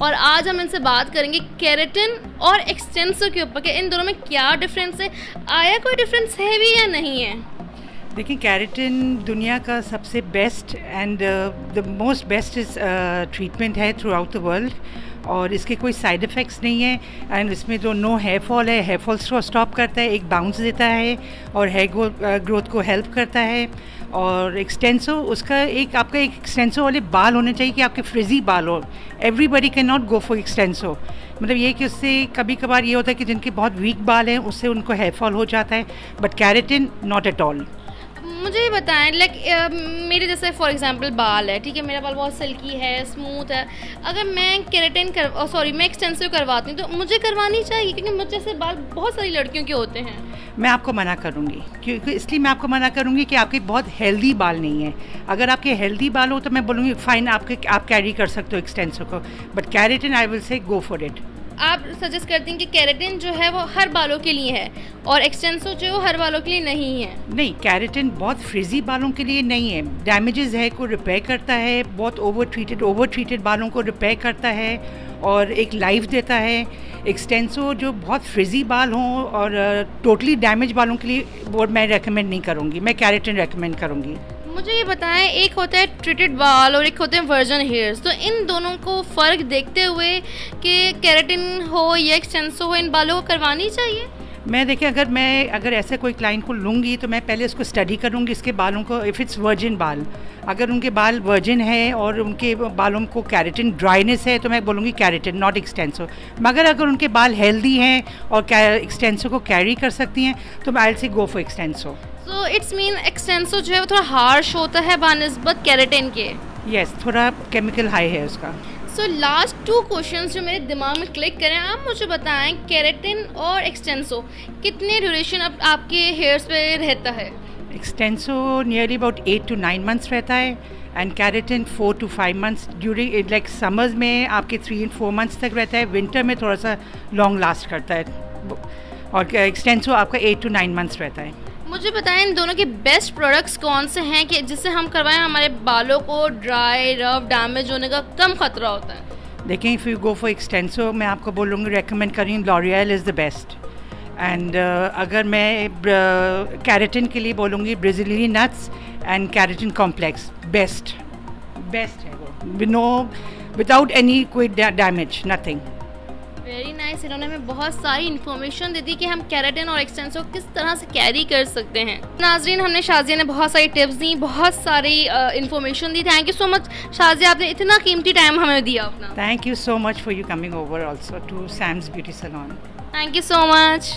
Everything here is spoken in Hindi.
और आज हम इनसे बात करेंगे केराटिन और एक्सटेंसो के ऊपर कि इन दोनों में क्या डिफरेंस है, आया कोई डिफरेंस है भी या नहीं है। देखिए, केराटिन दुनिया का सबसे best and the most best is treatment है थ्रू आउट द वर्ल्ड, और इसके कोई साइड इफ़ेक्ट्स नहीं है। एंड इसमें जो नो हेयर फॉल है, हेयर फॉल्स को स्टॉप करता है, एक बाउंस देता है और हेयर ग्रोथ को हेल्प करता है। और एक्सटेंसो उसका आपका एक एक्सटेंसो वाले बाल होने चाहिए कि आपके फ्रिजी बाल हो। Everybody can not go for Xtenso, मतलब ये कि उससे कभी कभार ये होता है कि जिनके बहुत वीक बाल हैं उससे उनको हेयर फॉल हो जाता है, but keratin not at all. मुझे ये बताएं, लाइक मेरे जैसे फॉर एग्जांपल बाल है, ठीक है, मेरा बाल बहुत सिल्की है, स्मूथ है। अगर मैं केराटिन मैं एक्सटेंसिव करवाती हूँ तो मुझे करवानी चाहिए, क्योंकि मुझ जैसे बाल बहुत सारी लड़कियों के होते हैं। मैं आपको मना करूँगी, क्योंकि इसलिए मैं आपको मना करूँगी कि आपके बहुत हेल्दी बाल नहीं है। अगर आपके हेल्दी बाल हो तो मैं बोलूँगी फाइन, आप कैरी कर सकते हो एक्सटेंसिव को, but keratin I will say go for it. आप सजेस्ट करती हैं कि केराटिन जो है वो हर बालों के लिए है और एक्सटेंसो जो है वो हर बालों के लिए नहीं है। नहीं, केराटिन बहुत फ्रिजी बालों के लिए नहीं है, डैमेजेस है को रिपेयर करता है, बहुत ओवर ट्रीटेड बालों को रिपेयर करता है और एक लाइफ देता है। एक्सटेंसो जो बहुत फ्रिजी बाल हों और टोटली डैमेज बालों के लिए वो मैं रेकमेंड नहीं करूँगी, मैं केराटिन रेकमेंड करूँगी। मुझे ये बताएं, एक होता है ट्रीटेड बाल और एक होते हैं वर्जन हेयर्स, तो इन दोनों को फ़र्क देखते हुए कि केराटिन हो या एक्सटेंसो हो, इन बालों को करवानी चाहिए। मैं देखिए, अगर ऐसे कोई क्लाइंट को लूँगी तो मैं पहले उसको स्टडी करूँगी इसके बालों को। इफ़ इट्स वर्जिन बाल, अगर उनके बाल वर्जिन है और उनके बालों को केराटिन ड्राइनेस है तो मैं बोलूँगी केराटिन नॉट एक्सटेंसो। मगर अगर उनके बाल हेल्दी हैं और एक्सटेंसो को कैरी कर सकती हैं तो I will say go for Xtenso. So it's mean Xtenso जो है वो थोड़ा हार्श होता है बानिस्बत केराटिन के। यस, थोड़ा केमिकल हाई है उसका। सो लास्ट 2 क्वेश्चंस जो मेरे दिमाग में क्लिक करें, आप मुझे बताएं केराटिन और एक्सटेंसो कितने ड्यूरेशन अब आपके हेयर्स पे रहता है। Xtenso nearly about 8 to 9 months रहता है and keratin 4 to 5 months। During like summers में आपके 3 and 4 months तक रहता है, विंटर में थोड़ा सा लॉन्ग लास्ट करता है, और एक्सटेंसो आपका 8 to 9 months रहता है। मुझे बताएं, इन दोनों के बेस्ट प्रोडक्ट्स कौन से हैं कि जिससे हम करवाएं हमारे बालों को ड्राई रफ डैमेज होने का कम खतरा होता है। देखिए, if you go for Xtenso मैं आपको बोलूँगी, रेकमेंड करेंगे L'Oréal is the best. And अगर मैं केराटिन के लिए बोलूँगी Brazilian nuts and keratin complex best है वो, विदाउट एनी कोई डैमेज, नथिंग। Very nice. इन्होंने हमें बहुत सारी इन्फॉर्मेशन दे दी कि हम केराटिन और एक्सटेंसो किस तरह से कैरी कर सकते हैं। नाजरीन, हमने शाजिया ने बहुत सारी टिप्स दी, बहुत सारी इन्फॉर्मेशन दी। Thank you so much Shazia, आपने इतना कीमती टाइम हमें दिया अपना। Thank you so much for you coming over also to Sam's beauty salon. Thank you so much.